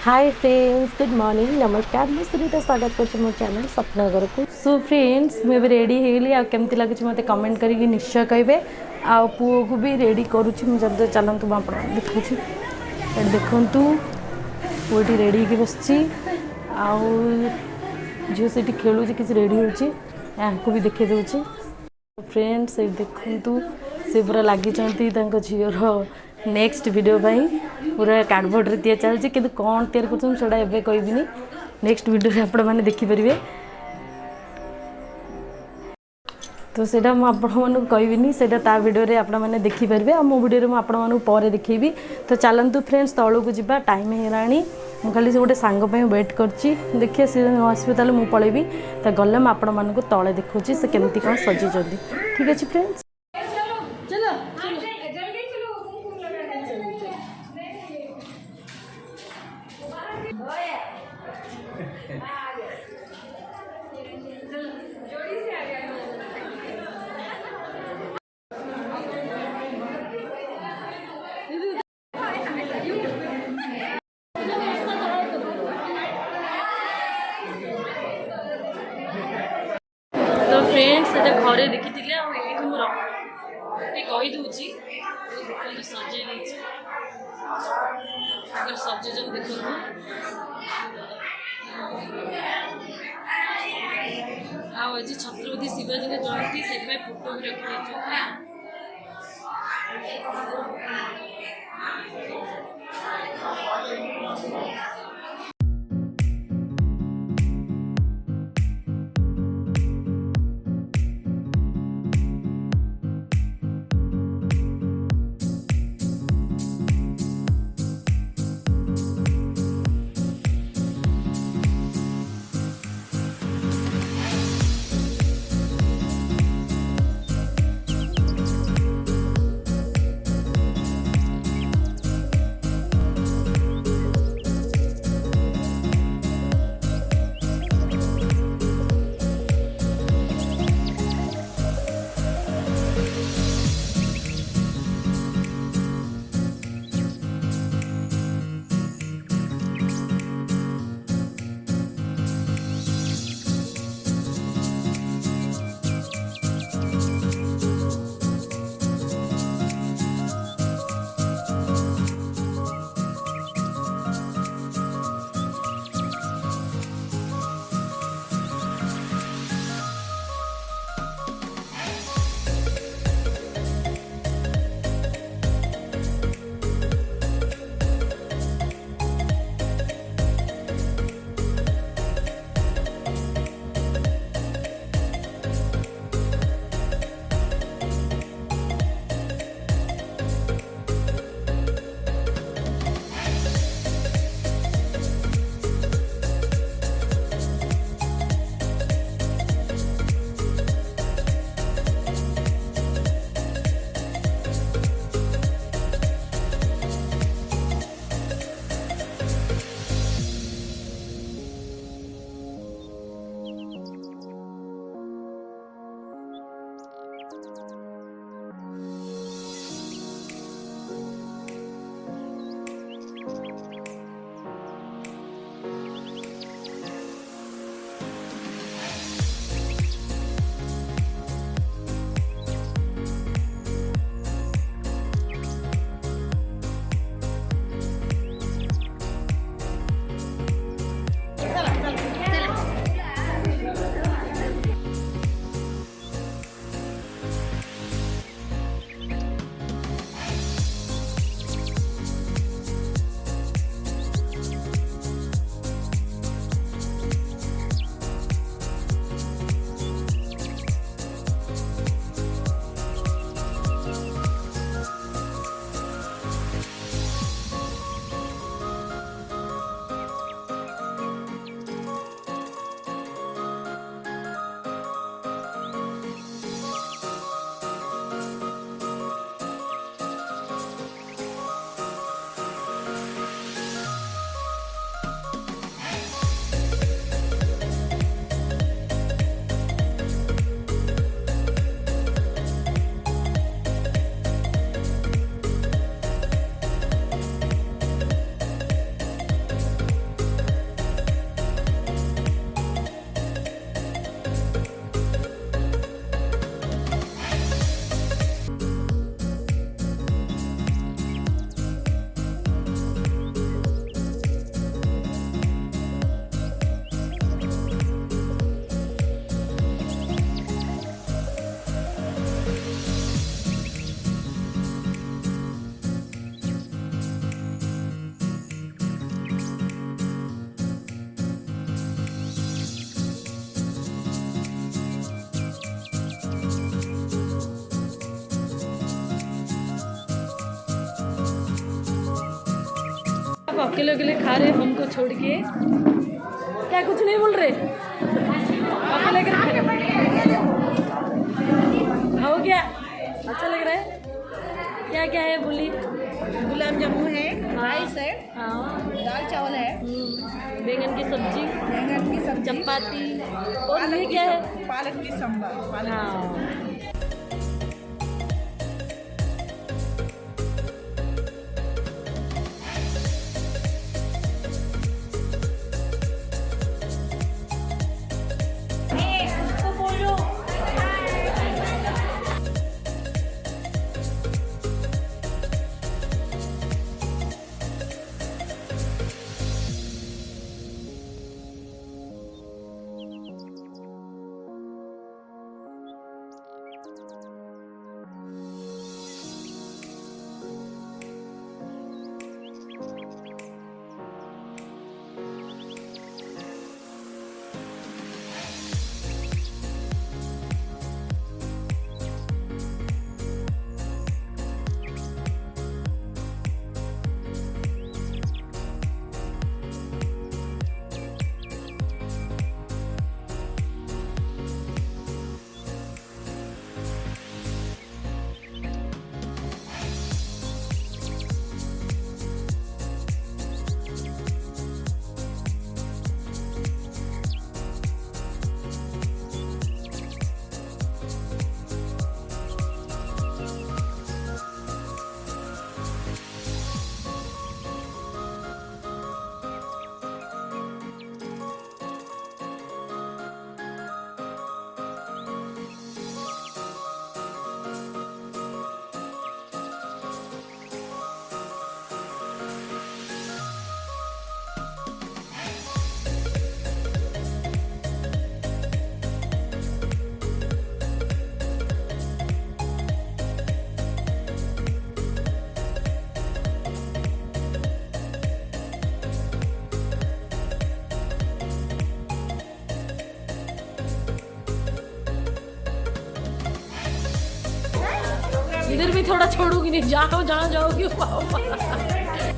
Hi friends, good morning, नमस्कार। मुझे सुनीता स्वागत कर मो चैनल स्वप्नगर को। सो फ्रेंड्स, मुझे रेडी होली आमती लगे मत कमेंट करके निश्चय कहे। आ पुओ को भी रेडी करुँच मुझे चलतु मुझे देखा देखु पुटी रेडी हो बस झील से खेलु कि रेडी हो भी देखे दूसरी। फ्रेंड्स देखु से पूरा लगी झीर नेक्स्ट वीडियो पूरा कार्डबोर्ड रे दिया चलती कि कौन तैयार करा एवं कहबिनी नेक्स्ट वीडियो आपण मैंने देखिपारे। तो सेटा मुझे कहबिनी से वीडियो रे आपण मैंने देखिपारे। मो वीडियो में आपण मानू पर देखी। तो चलतु फ्रेंड्स तौल को जा टाइम है मुझे गोटे सांग वेट कर देखिए सी हस्पिटाल मुझे पलैबी तो गले मुझे तले देखुची से केमती कौन सजी। ठीक अच्छे फ्रेंड्स, तो फ्रेंड्स से घरे देखी कहीदे सजे सजे देखो आज छत्रपति शिवाजी जयंती से फोटो भी रखी। अकेले अकेले खा रहे हमको छोड़ के। क्या कुछ नहीं बोल रहे? अकेले अकेले खा रहे हो क्या? अच्छा लग रहा है? क्या क्या है बोली? गुलाब जामुन है, राइस है, हाँ, दाल चावल है, बैंगन की सब्जी, चपाती, और ये क्या है? पालक की सांभर। हाँ। इधर भी थोड़ा छोड़ूगी नहीं, जाओ जहाँ जाओगी वहाँ।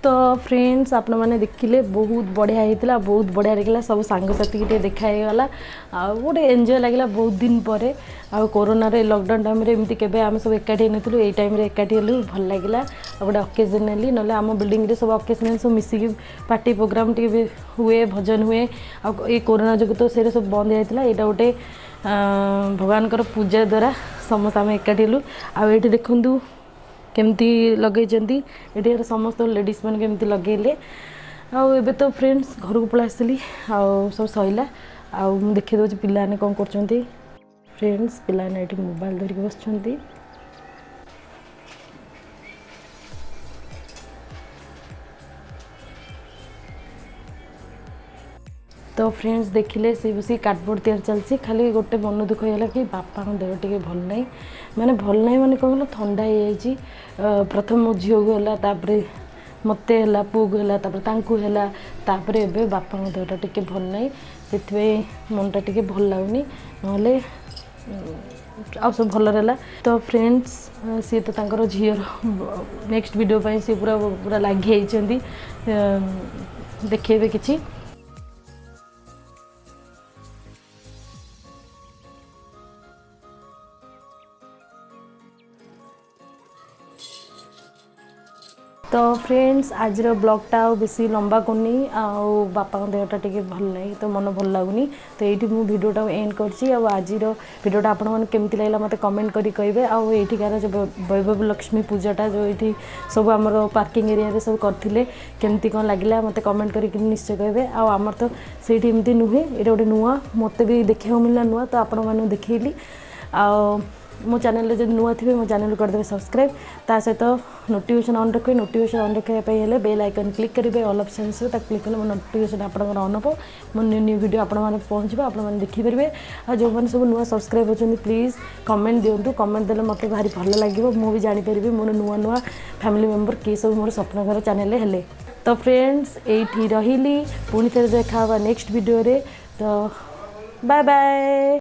तो फ्रेंड्स आपण मैंने देखिले बहुत बढ़िया होता बहुत बढ़िया लगे सब सांगसाथी के देखाईगला गोटे एंजॉय लगे बहुत दिन पर आ कोरोना रे लॉकडाउन टाइम रे एमती केबे आम सब एकाठी नथिलु ए टाइम रे एकाठी हलु भल लगिला गोटे ओकेजनली ना आम बिल्डिंग रे सब ओकेजनल सब मिसिकी पार्टी प्रोग्राम टी हुए भजन हुए आ कोरोना जो तो से सब बंद होता यहाँ गोटे भगवान पूजा द्वारा समस्त आम एकाठी हलु आठ देखु केमती लगे ये समस्त लेडीज मैंने केमती लगेले आबे तो फ्रेंड्स घर को पलि आसली सब सैला आउ देखी दूसरी पिलाने कौन कर फ्रेंड्स पिलाने ये मोबाइल धरिक बस तो फ्रेंड्स देखिले सी बस कार्डबोर्ड तैयार चलती खाली गोटे मन दुख होगा कि बापा देह टे भल ना माने भल ना माने कौन ठंडा हो प्रथम मो झील को है मत है पु को है एबे बापा देहटा टे भल ना से मनटा टे भल लगुनि ना आ सब भल रहा। तो फ्रेंड्स सी तो झीर नेक्स्ट वीडियो पे सी पूरा पूरा लगी देखेबे किछि तो फ्रेंड्स आज ब्लॉगटा बेसी लंबा करनी बापा देहटा टे भल ना तो मन भल लगुनि तो ये भिडियोटा एंड करज भिडियोटा आपण मैंने केमती लगे मत कमेंट करी कहे आठिकार जो वैभव लक्ष्मी पूजाटा जो ये सब आम पार्किंग एरिया सब करते केमती कौन लगे मत कमेंट करके निश्चय कहे आमर तो से नुहे ये गोटे नुआ मत भी देखा मिलला नुआ तो आपण मैंने देखली मो चैनल जो नुआ थे मो चैनल करदे सब्सक्राइब ता सहित नोटिफिकेशन ऑन रखे नोटिफिकेशन ऑन रखापी बेल आइकन क्लिक करेंगे ऑल ऑप्शन क्लिक कले मो नोटिफिकेशन आपंकर ऑन हो मो न्यू वीडियो आपण पहुँचे आपने देखिपारे आ जो मैंने सब नुआ सब्सक्राइब होती प्लीज़ कमेंट दिंतु कमेंट देले मत भारी भल लगे मुझे जानीपरि मोर नुआ नुआ फैमिली मेंबर किए सब मोर स्वप्नघर चैनल हेले। तो फ्रेंड्स ये रही पुणी थे देखा नेक्स्ट वीडियो रे तो बाय बाय।